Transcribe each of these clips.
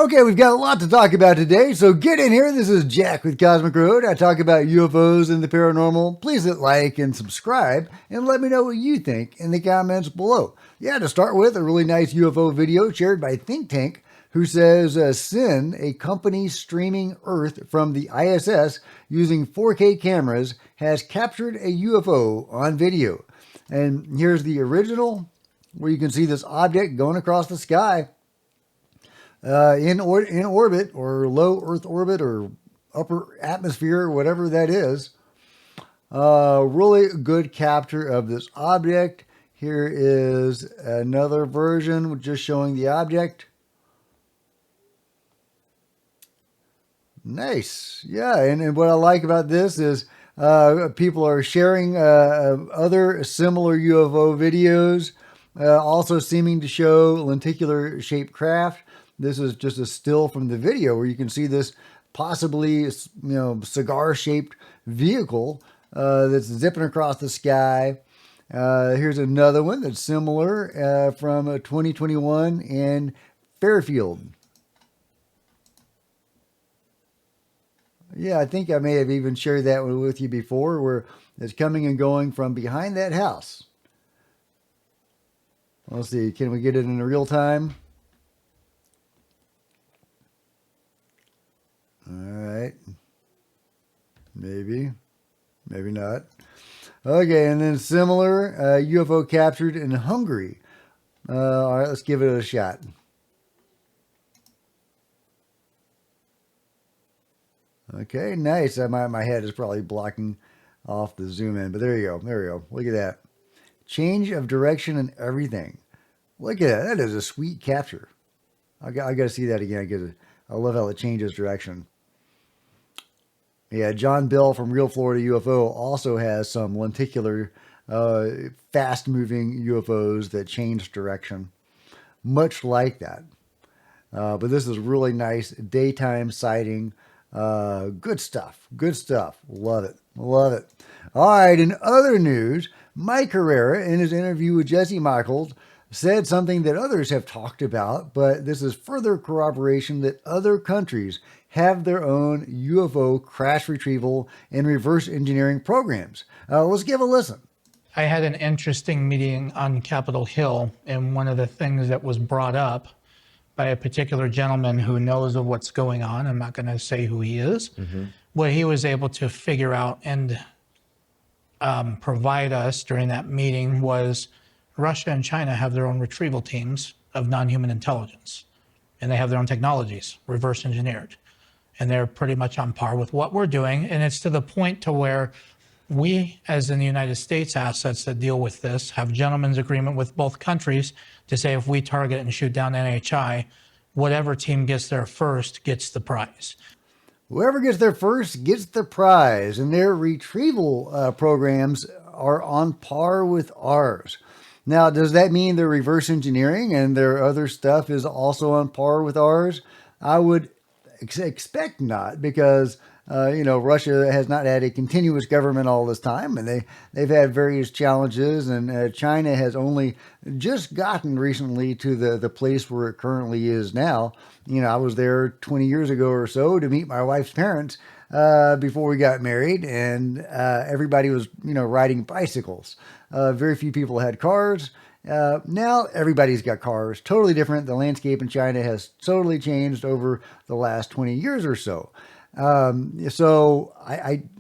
Okay, we've got a lot to talk about today, so get in here. This is Jack with Cosmic Road. I talk about UFOs and the paranormal. Please hit like and subscribe, and let me know what you think in the comments below. Yeah, to start with, a really nice UFO video shared by Think Tank, who says Sin, a company streaming Earth from the ISS using 4K cameras, has captured a UFO on video. And here's the original, where you can see this object going across the sky. In orbit, or low Earth orbit, or upper atmosphere, whatever that is. Really good capture of this object. Here is another version just showing the object. Nice. Yeah, and what I like about this is people are sharing other similar UFO videos, also seeming to show lenticular shaped craft. This is just a still from the video where you can see this possibly, cigar-shaped vehicle that's zipping across the sky. Here's another one that's similar from 2021 in Fairfield. Yeah, I think I may have even shared that one with you before, where it's coming and going from behind that house. Let's see, can we get it in real time? All right. Maybe not. Okay, and then similar UFO captured in Hungary. All right, let's give it a shot. Okay, nice. My head is probably blocking off the zoom in, but there you go. There we go. Look at that. Change of direction and everything. Look at that. That is a sweet capture. I got to see that again because I love how it changes direction. Yeah, John Bill from Real Florida UFO also has some lenticular, fast-moving UFOs that change direction, much like that. But this is really nice daytime sighting. Good stuff. Good stuff. Love it. Love it. All right, in other news, Mike Herrera, in his interview with Jesse Michaels, said something that others have talked about, but this is further corroboration that other countries have their own UFO crash retrieval and reverse engineering programs. Let's give a listen. I had an interesting meeting on Capitol Hill, and one of the things that was brought up by a particular gentleman who knows of what's going on, I'm not going to say who he is, what he was able to figure out and provide us during that meeting was Russia and China have their own retrieval teams of non-human intelligence, and they have their own technologies, reverse engineered. And they're pretty much on par with what we're doing. And it's to the point to where we, as in the United States assets that deal with this, have gentleman's agreement with both countries to say if we target and shoot down NHI, whatever team gets there first gets the prize. Whoever gets there first gets the prize, and their retrieval programs are on par with ours. Now, does that mean their reverse engineering and their other stuff is also on par with ours? I would expect not, because Russia has not had a continuous government all this time, and they've had various challenges, and China has only just gotten recently to the place where it currently is now. I was there 20 years ago or so to meet my wife's parents before we got married, and everybody was riding bicycles. Very few people had cars. Now everybody's got cars, totally different. The landscape in China has totally changed over the last 20 years or so. So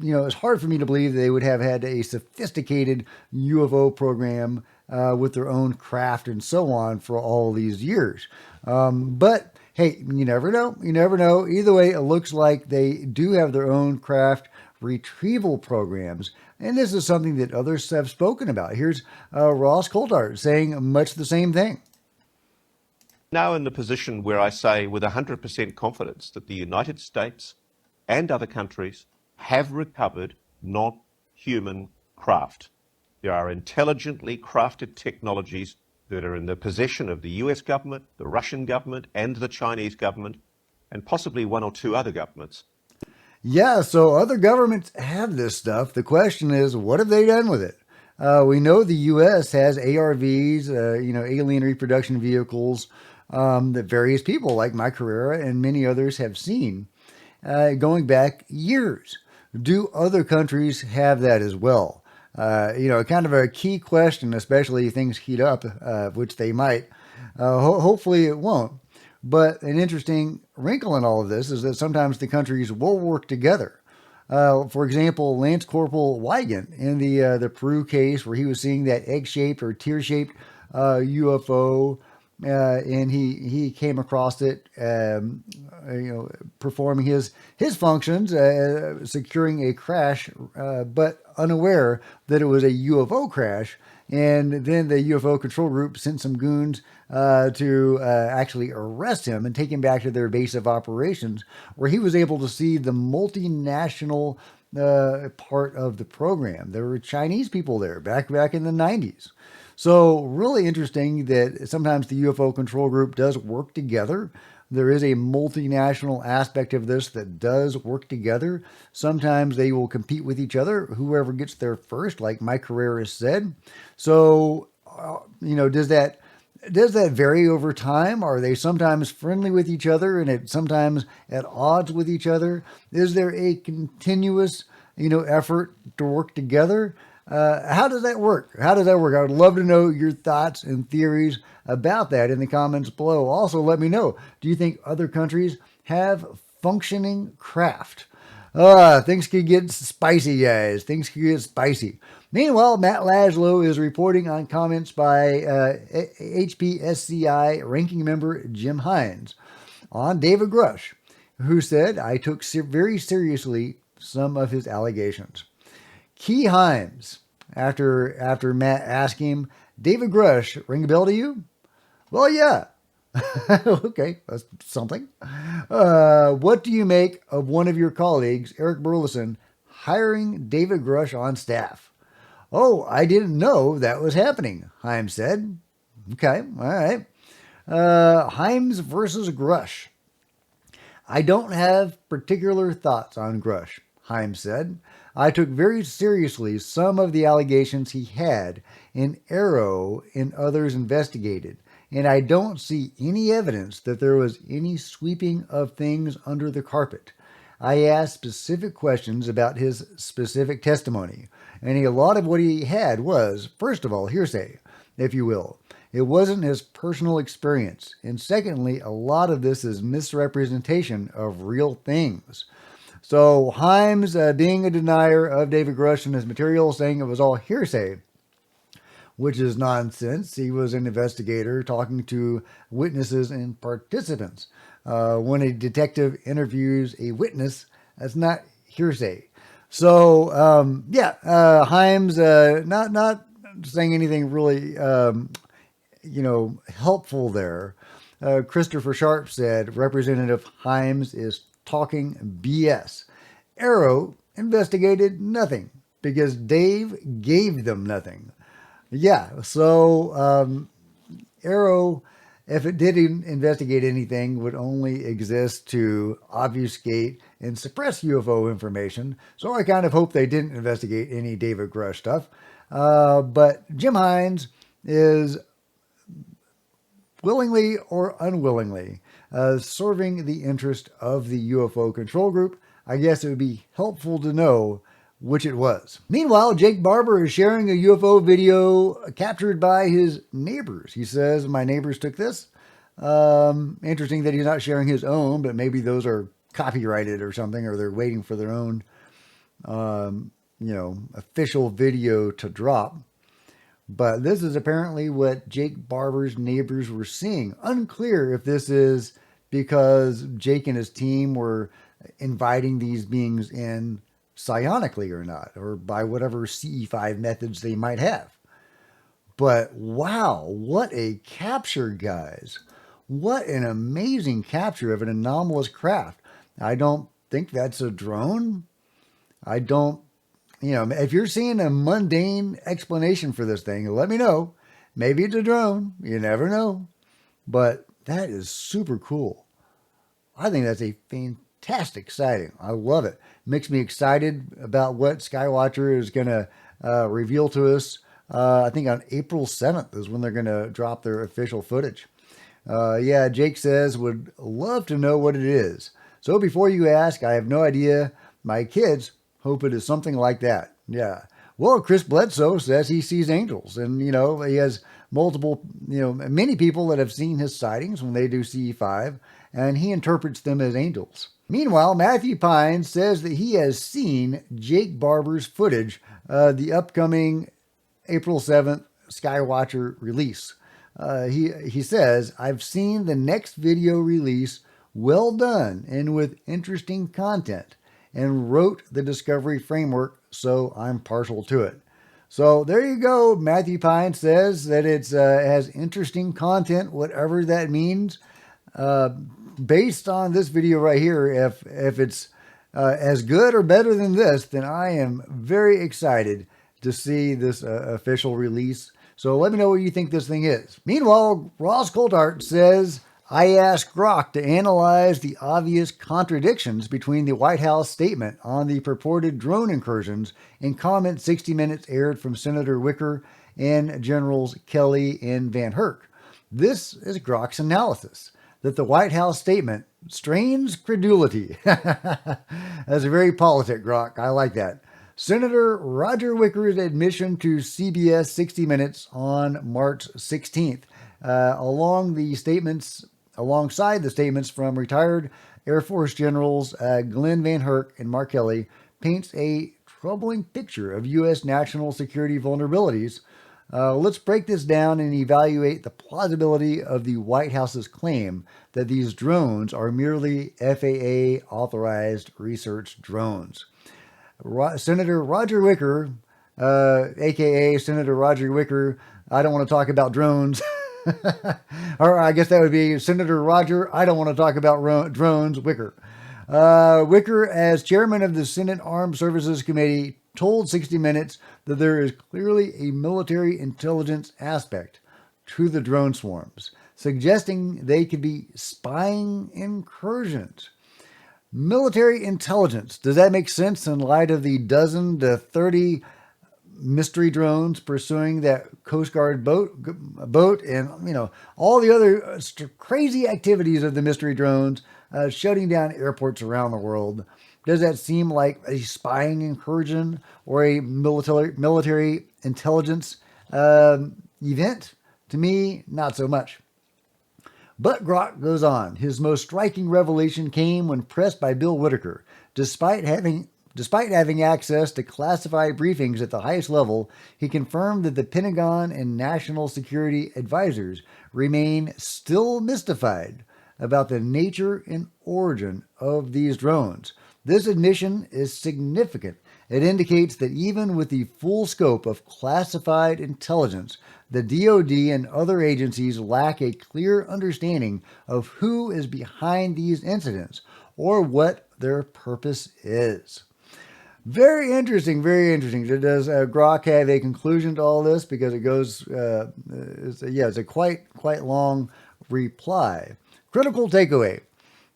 it's hard for me to believe they would have had a sophisticated UFO program with their own craft and so on for all these years. But hey, you never know. You never know. Either way, it looks like they do have their own craft retrieval programs. And this is something that others have spoken about. Here's Ross Coulthard saying much the same thing. Now in the position where I say with 100% confidence that the United States and other countries have recovered non-human craft. There are intelligently crafted technologies that are in the possession of the US government, the Russian government, and the Chinese government, and possibly one or two other governments. Yeah, so other governments have this stuff. The question is, what have they done with it? We know the U.S. has ARVs, alien reproduction vehicles, that various people like Mike Herrera and many others have seen going back years. Do other countries have that as well? Kind of a key question, especially if things heat up, which they might. Hopefully it won't. But an interesting wrinkle in all of this is that sometimes the countries will work together. For example, Lance Corporal Weigand in the Peru case, where he was seeing that egg-shaped or tear-shaped UFO, and he came across it, performing his functions, securing a crash, but unaware that it was a UFO crash. And then the UFO control group sent some goons to actually arrest him and take him back to their base of operations, where he was able to see the multinational part of the program. There were Chinese people there back in the 90s. So really interesting that sometimes the UFO control group does work together. There is a multinational aspect of this that does work together. Sometimes they will compete with each other, whoever gets there first, like Mike Herrera said. So, does that vary over time? Are they sometimes friendly with each other and sometimes at odds with each other? Is there a continuous, effort to work together? How does that work? I would love to know your thoughts and theories about that in the comments below. Also, let me know, do you think other countries have functioning craft? Things could get spicy, guys. Things could get spicy. Meanwhile, Matt Laszlo is reporting on comments by HPSCI ranking member Jim Hines on David Grusch, who said, I took very seriously some of his allegations. Key Himes, after Matt asked him, David Grusch, ring a bell to you? Well, yeah. Okay, that's something. What do you make of one of your colleagues, Eric Burleson, hiring David Grusch on staff? Oh, I didn't know that was happening, Himes said. Okay, all right. Himes versus Grusch. I don't have particular thoughts on Grusch, Himes said. I took very seriously some of the allegations he had in Arrow and others investigated, and I don't see any evidence that there was any sweeping of things under the carpet. I asked specific questions about his specific testimony, and a lot of what he had was, first of all, hearsay, if you will. It wasn't his personal experience, and secondly, a lot of this is misrepresentation of real things. So Himes, being a denier of David Grusch and his material, saying it was all hearsay, which is nonsense. He was an investigator talking to witnesses and participants. When a detective interviews a witness, that's not hearsay. So, Himes, not saying anything really, helpful there. Christopher Sharp said Representative Himes is talking BS. Arrow investigated nothing because Dave gave them nothing. Yeah, so Arrow, if it did investigate anything, would only exist to obfuscate and suppress UFO information. So I kind of hope they didn't investigate any David Grusch stuff. But Jim Hines is willingly or unwillingly serving the interest of the UFO control group. I guess it would be helpful to know which it was. Meanwhile, Jake Barber is sharing a UFO video captured by his neighbors. He says, my neighbors took this. Interesting that he's not sharing his own, but maybe those are copyrighted or something, or they're waiting for their own, official video to drop. But this is apparently what Jake Barber's neighbors were seeing. Unclear if this is because Jake and his team were inviting these beings in psionically or not, or by whatever CE5 methods they might have. But wow, what a capture, guys. What an amazing capture of an anomalous craft. I don't think that's a drone. I don't, if you're seeing a mundane explanation for this thing, let me know. Maybe it's a drone. You never know. But that is super cool. I think that's a fantastic sighting. I love it. Makes me excited about what Skywatcher is going to reveal to us. I think on April 7th is when they're going to drop their official footage. Yeah, Jake says, would love to know what it is. So before you ask, I have no idea. My kids hope it is something like that. Yeah. Well, Chris Bledsoe says he sees angels, and he has multiple, many people that have seen his sightings when they do CE5, and he interprets them as angels. Meanwhile, Matthew Pine says that he has seen Jake Barber's footage, the upcoming April 7th Skywatcher release. He says, I've seen the next video release, well done and with interesting content, and wrote the Discovery Framework, so I'm partial to it. So there you go. Matthew Pine says that it has interesting content, whatever that means. Based on this video right here, if it's as good or better than this, then I am very excited to see this official release. So let me know what you think this thing is. Meanwhile, Ross Coulthart says, I asked Grok to analyze the obvious contradictions between the White House statement on the purported drone incursions and comment 60 Minutes aired from Senator Wicker and Generals Kelly and Van Herk. This is Grok's analysis, that the White House statement strains credulity. That's a very politic, Grok. I like that. Senator Roger Wicker's admission to CBS 60 Minutes on March 16th, alongside the statements from retired Air Force Generals Glenn Van Herk and Mark Kelly, paints a troubling picture of U.S. national security vulnerabilities. Let's break this down and evaluate the plausibility of the White House's claim that these drones are merely FAA-authorized research drones. Senator Roger Wicker, a.k.a. Senator Roger Wicker, I don't want to talk about drones. Or I guess that would be Senator Roger, I don't want to talk about drones, Wicker. Wicker, as chairman of the Senate Armed Services Committee, told 60 Minutes that there is clearly a military intelligence aspect to the drone swarms, suggesting they could be spying incursions. Military intelligence. Does that make sense in light of the dozen to 30 mystery drones pursuing that Coast Guard boat and, all the other crazy activities of the mystery drones, shutting down airports around the world? Does that seem like a spying incursion or a military intelligence event? To me, not so much. But Grok goes on. His most striking revelation came when pressed by Bill Whitaker. Despite having access to classified briefings at the highest level, he confirmed that the Pentagon and national security advisors remain still mystified about the nature and origin of these drones. This admission is significant. It indicates that even with the full scope of classified intelligence, the DoD and other agencies lack a clear understanding of who is behind these incidents or what their purpose is. Very interesting, very interesting. Does Grok have a conclusion to all this? Because it goes, it's a quite long reply. Critical takeaway.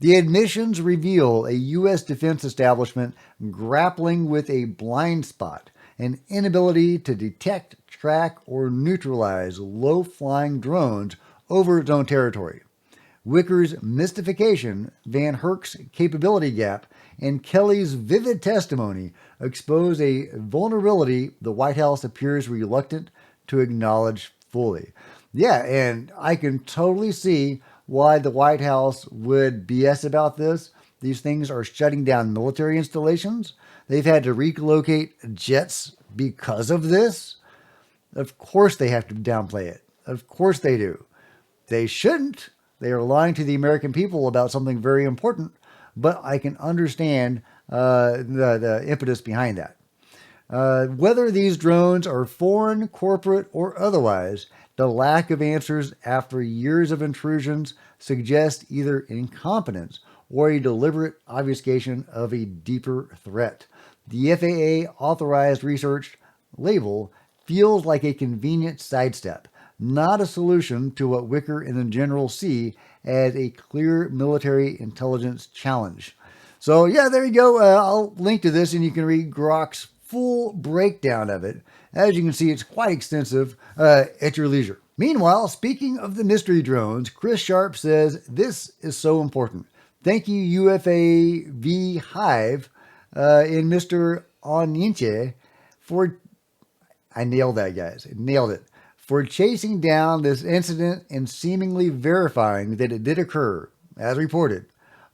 The admissions reveal a U.S. defense establishment grappling with a blind spot, an inability to detect, track, or neutralize low-flying drones over its own territory. Wicker's mystification, Van Herk's capability gap, and Kelly's vivid testimony expose a vulnerability the White House appears reluctant to acknowledge fully. Yeah, and I can totally see why the White House would BS about this. These things are shutting down military installations. They've had to relocate jets because of this. Of course they have to downplay it. Of course they do. They shouldn't. They are lying to the American people about something very important, but I can understand the impetus behind that. Whether these drones are foreign, corporate, or otherwise, the lack of answers after years of intrusions suggests either incompetence or a deliberate obfuscation of a deeper threat. The FAA authorized research label feels like a convenient sidestep, not a solution to what Wicker and the general see as a clear military intelligence challenge. So yeah, there you go. I'll link to this and you can read Grok's full breakdown of it. As you can see, it's quite extensive at your leisure. Meanwhile, speaking of the mystery drones, Chris Sharp says this is so important. Thank you, UFAV Hive and Mr. Onyinche for, I nailed that, guys. Nailed it. For chasing down this incident and seemingly verifying that it did occur, as reported.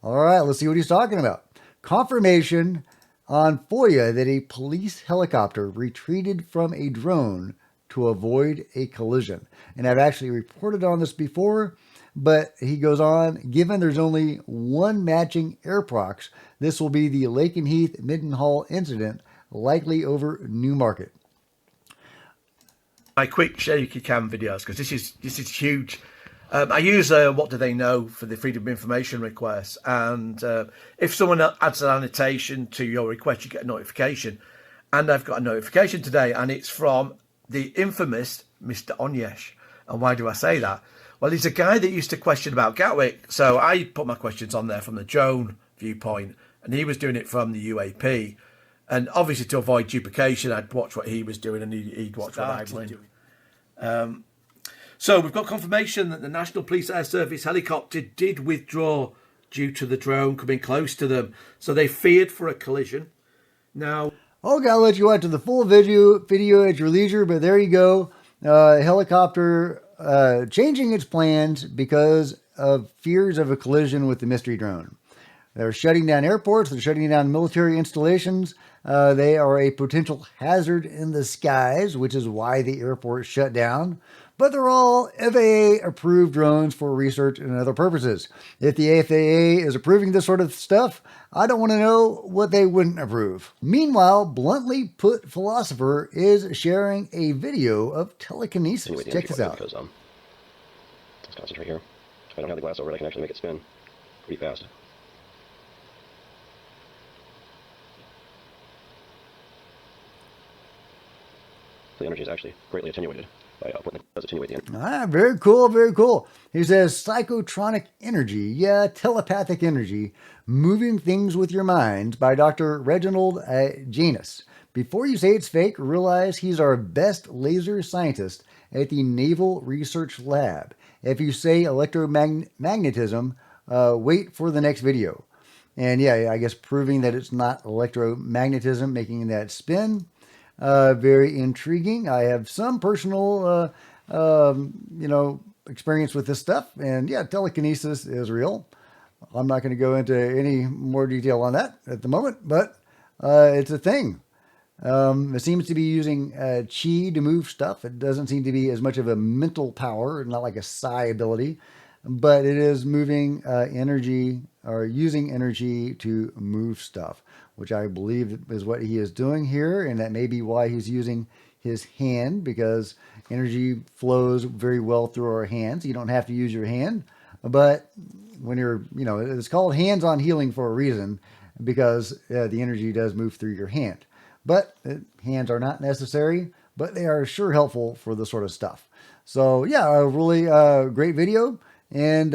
All right, let's see what he's talking about. Confirmation on FOIA that a police helicopter retreated from a drone to avoid a collision. And I've actually reported on this before, but he goes on, given there's only one matching air prox, this will be the Lakenheath-Middenhall incident, likely over Newmarket. My quick shaky cam videos, because this is huge. I use what do they know for the freedom of information requests, and if someone adds an annotation to your request, you get a notification. And I've got a notification today, and it's from the infamous Mr. Onyesh. And why do I say that? Well, he's a guy that used to question about Gatwick, so I put my questions on there from the drone viewpoint, and he was doing it from the UAP. And obviously, to avoid duplication, I'd watch what he was doing, and he'd watch what I was doing. So we've got confirmation that the National Police Air Service helicopter did withdraw due to the drone coming close to them. So they feared for a collision. Now, okay, I'll let you watch the full video at your leisure, but there you go. Helicopter changing its plans because of fears of a collision with the mystery drone. They're shutting down airports. They're shutting down military installations. They are a potential hazard in the skies, which is why the airport shut down. But they're all FAA-approved drones for research and other purposes. If the FAA is approving this sort of stuff, I don't want to know what they wouldn't approve. Meanwhile, Bluntly Put Philosopher is sharing a video of telekinesis. Check this out. Because, let's concentrate here. If I don't have the glass over it, I can actually make it spin pretty fast. The energy is actually greatly attenuated by what does attenuate the energy. Very cool, very cool. He says psychotronic energy, telepathic energy, moving things with your mind by Dr. Reginald Janus. Before you say it's fake, realize he's our best laser scientist at the Naval Research Lab. If you say electromagnetism, wait for the next video. And I guess proving that it's not electromagnetism, making that spin. Very intriguing. I have some personal, experience with this stuff. And telekinesis is real. I'm not going to go into any more detail on that at the moment, but it's a thing. It seems to be using chi to move stuff. It doesn't seem to be as much of a mental power, not like a psi ability, but it is moving energy or using energy to move stuff, which I believe is what he is doing here. And that may be why he's using his hand, because energy flows very well through our hands. You don't have to use your hand, but when you're, it's called hands-on healing for a reason, because the energy does move through your hand. But hands are not necessary, but they are sure helpful for this sort of stuff. So a really great video, and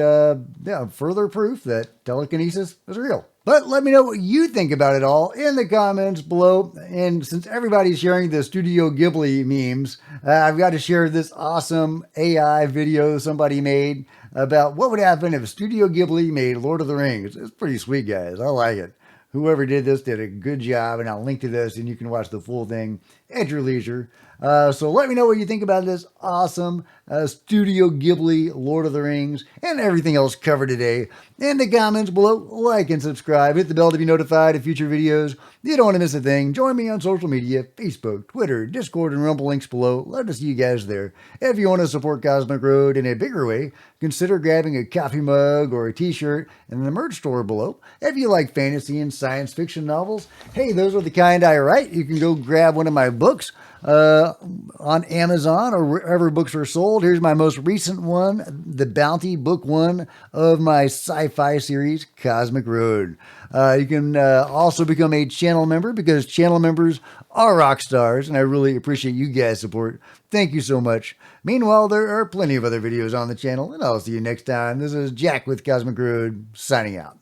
further proof that telekinesis is real. But let me know what you think about it all in the comments below. And since everybody's sharing the Studio Ghibli memes, I've got to share this awesome AI video somebody made about what would happen if Studio Ghibli made Lord of the Rings. It's pretty sweet, guys. I like it. Whoever did this did a good job, and I'll link to this, and you can watch the full thing at your leisure. So let me know what you think about this awesome Studio Ghibli Lord of the Rings and everything else covered today in the comments below. Like and subscribe. Hit the bell to be notified of future videos. You don't want to miss a thing. Join me on social media, Facebook, Twitter, Discord, and Rumble, links below. Love to see you guys there. If you want to support Cosmic Road in a bigger way, consider grabbing a coffee mug or a t-shirt in the merch store below. If you like fantasy and science fiction novels, hey, those are the kind I write. You can go grab one of my books on Amazon or wherever books are sold. Here's my most recent one, The Bounty, book 1 of my sci-fi series, Cosmic Road. You can also become a channel member, because channel members are rock stars, and I really appreciate you guys' support. Thank you so much. Meanwhile, there are plenty of other videos on the channel, and I'll see you next time. This is Jack with Cosmic Road, signing out.